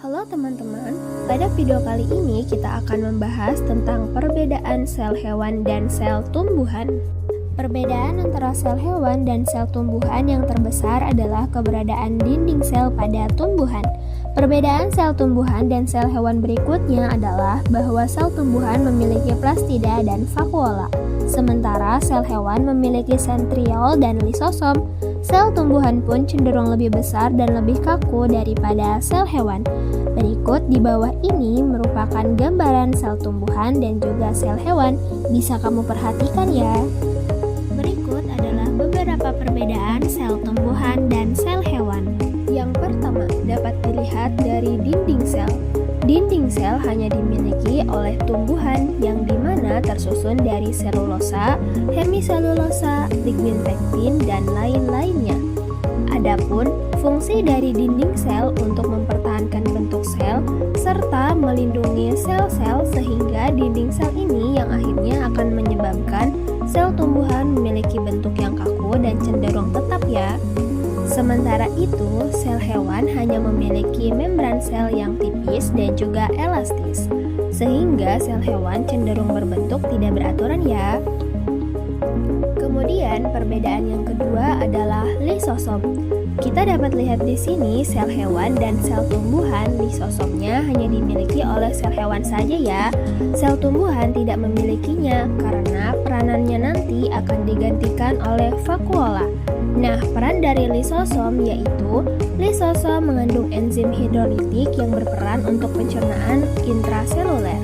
Halo teman-teman, pada video kali ini kita akan membahas tentang perbedaan sel hewan dan sel tumbuhan. Perbedaan antara sel hewan dan sel tumbuhan yang terbesar adalah keberadaan dinding sel pada tumbuhan. Perbedaan sel tumbuhan dan sel hewan berikutnya adalah bahwa sel tumbuhan memiliki plastida dan vakuola, sementara sel hewan memiliki sentriol dan lisosom. Sel tumbuhan pun cenderung lebih besar dan lebih kaku daripada sel hewan. Berikut di bawah ini merupakan gambaran sel tumbuhan dan juga sel hewan. Bisa kamu perhatikan ya. Berikut adalah beberapa perbedaan sel tumbuhan dan sel hewan. Yang pertama dapat dilihat dari dinding sel. Dinding sel hanya dimiliki oleh tumbuhan yang dimana tersusun dari selulosa, hemiselulosa, lignin pektin, dan lain-lainnya. Adapun fungsi dari dinding sel untuk mempertahankan bentuk sel serta melindungi sel-sel sehingga dinding sel ini yang akhirnya akan menyebabkan sel tumbuhan memiliki bentuk yang kaku dan cenderung tetap ya. Sementara itu, sel hewan hanya memiliki membran sel yang tipis dan juga elastis, sehingga sel hewan cenderung berbentuk tidak beraturan ya. Kemudian, perbedaan yang kedua adalah lisosom. Kita dapat lihat di sini sel hewan dan sel tumbuhan, lisosomnya hanya dimiliki oleh sel hewan saja ya. Sel tumbuhan tidak memilikinya karena peranannya nanti akan digantikan oleh vakuola. Nah, peran dari lisosom yaitu lisosom mengandung enzim hidrolitik yang berperan untuk pencernaan intraseluler.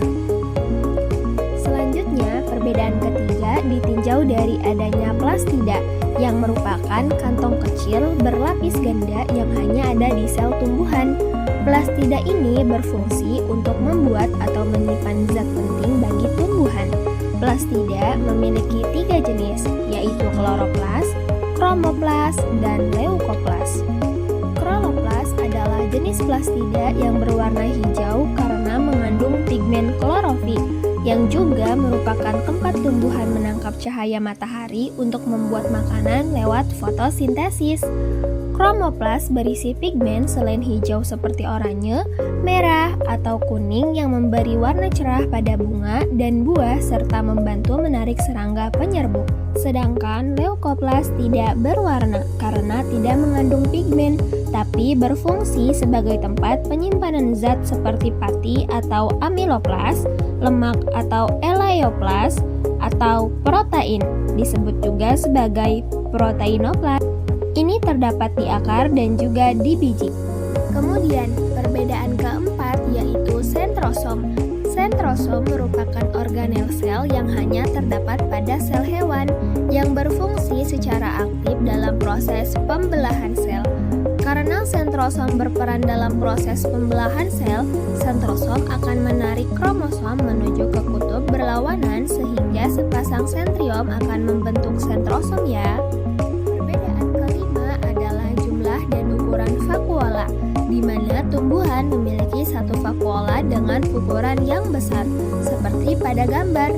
Selanjutnya, perbedaan ketiga ditinjau dari adanya plastida yang merupakan kantong kecil berlapis ganda yang hanya ada di sel tumbuhan. Plastida ini berfungsi untuk membuat atau menyimpan zat penting bagi tumbuhan. Plastida memiliki 3 jenis, yaitu kloroplas, kromoplas, dan leukoplas. Kloroplas adalah jenis plastida yang berwarna hijau karena mengandung pigmen klorofil, yang juga merupakan tempat tumbuhan menangkap cahaya matahari untuk membuat makanan lewat fotosintesis. Kromoplas berisi pigmen selain hijau seperti oranye, merah, atau kuning yang memberi warna cerah pada bunga dan buah serta membantu menarik serangga penyerbuk. Sedangkan leukoplas tidak berwarna karena tidak mengandung pigmen, tapi berfungsi sebagai tempat penyimpanan zat seperti pati atau amiloplas, lemak atau elaioplas, atau protein, disebut juga sebagai proteinoplas. Ini terdapat di akar dan juga di biji. Kemudian, perbedaan keempat yaitu sentrosom. Sentrosom merupakan organel sel yang hanya terdapat pada sel hewan yang berfungsi secara aktif dalam proses pembelahan sel. Karena sentrosom berperan dalam proses pembelahan sel, sentrosom akan menarik kromosom menuju ke kutub berlawanan sehingga sepasang sentriom akan membentuk sentrosom ya. Perbedaan kelima adalah jumlah dan ukuran vakuola, di mana tumbuhan memiliki satu vakuola dengan ukuran yang besar, seperti pada gambar.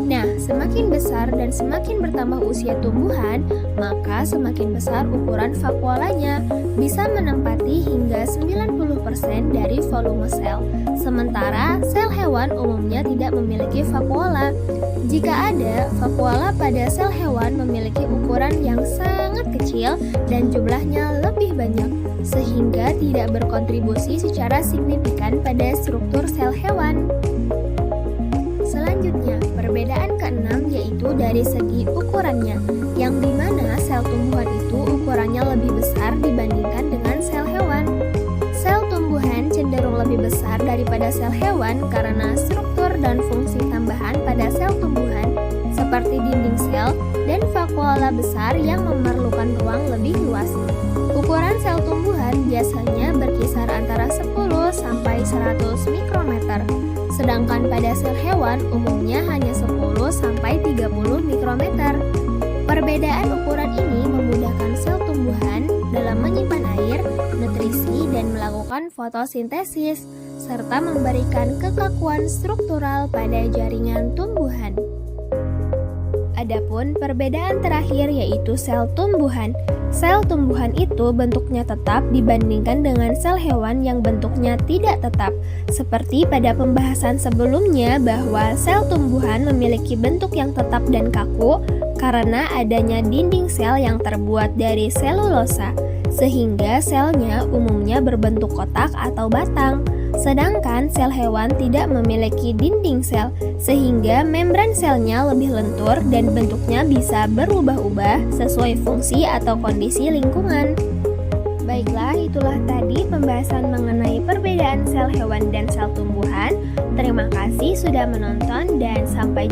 Nah, semakin besar dan semakin bertambah usia tumbuhan, maka semakin besar ukuran vakuolanya, bisa menempati hingga 90% dari volume sel. Sementara sel hewan umumnya tidak memiliki vakuola. Jika ada, vakuola pada sel hewan memiliki ukuran yang sangat kecil dan jumlahnya lebih banyak, sehingga tidak berkontribusi secara signifikan pada struktur sel hewan. Selanjutnya, perbedaan keenam yaitu dari segi ukurannya, yang dimana sel tumbuhan itu ukurannya lebih besar dibandingkan dengan sel hewan. Sel tumbuhan cenderung lebih besar daripada sel hewan karena struktur dan fungsi tambahan pada sel tumbuhan, seperti dinding sel dan vakuola besar yang memerlukan ruang lebih luas. Ukuran sel tumbuhan biasanya berkisar antara 10 sampai 100 mikrometer. Sedangkan pada sel hewan umumnya hanya 10 sampai 30 mikrometer. Perbedaan ukuran ini memudahkan sel tumbuhan dalam menyimpan air, nutrisi, dan melakukan fotosintesis, serta memberikan kekakuan struktural pada jaringan tumbuhan. Adapun perbedaan terakhir yaitu sel tumbuhan. Sel tumbuhan itu bentuknya tetap dibandingkan dengan sel hewan yang bentuknya tidak tetap. Seperti pada pembahasan sebelumnya bahwa sel tumbuhan memiliki bentuk yang tetap dan kaku karena adanya dinding sel yang terbuat dari selulosa, sehingga selnya umumnya berbentuk kotak atau batang. Sedangkan sel hewan tidak memiliki dinding sel, sehingga membran selnya lebih lentur dan bentuknya bisa berubah-ubah sesuai fungsi atau kondisi lingkungan. Baiklah, itulah tadi pembahasan mengenai perbedaan sel hewan dan sel tumbuhan. Terima kasih sudah menonton dan sampai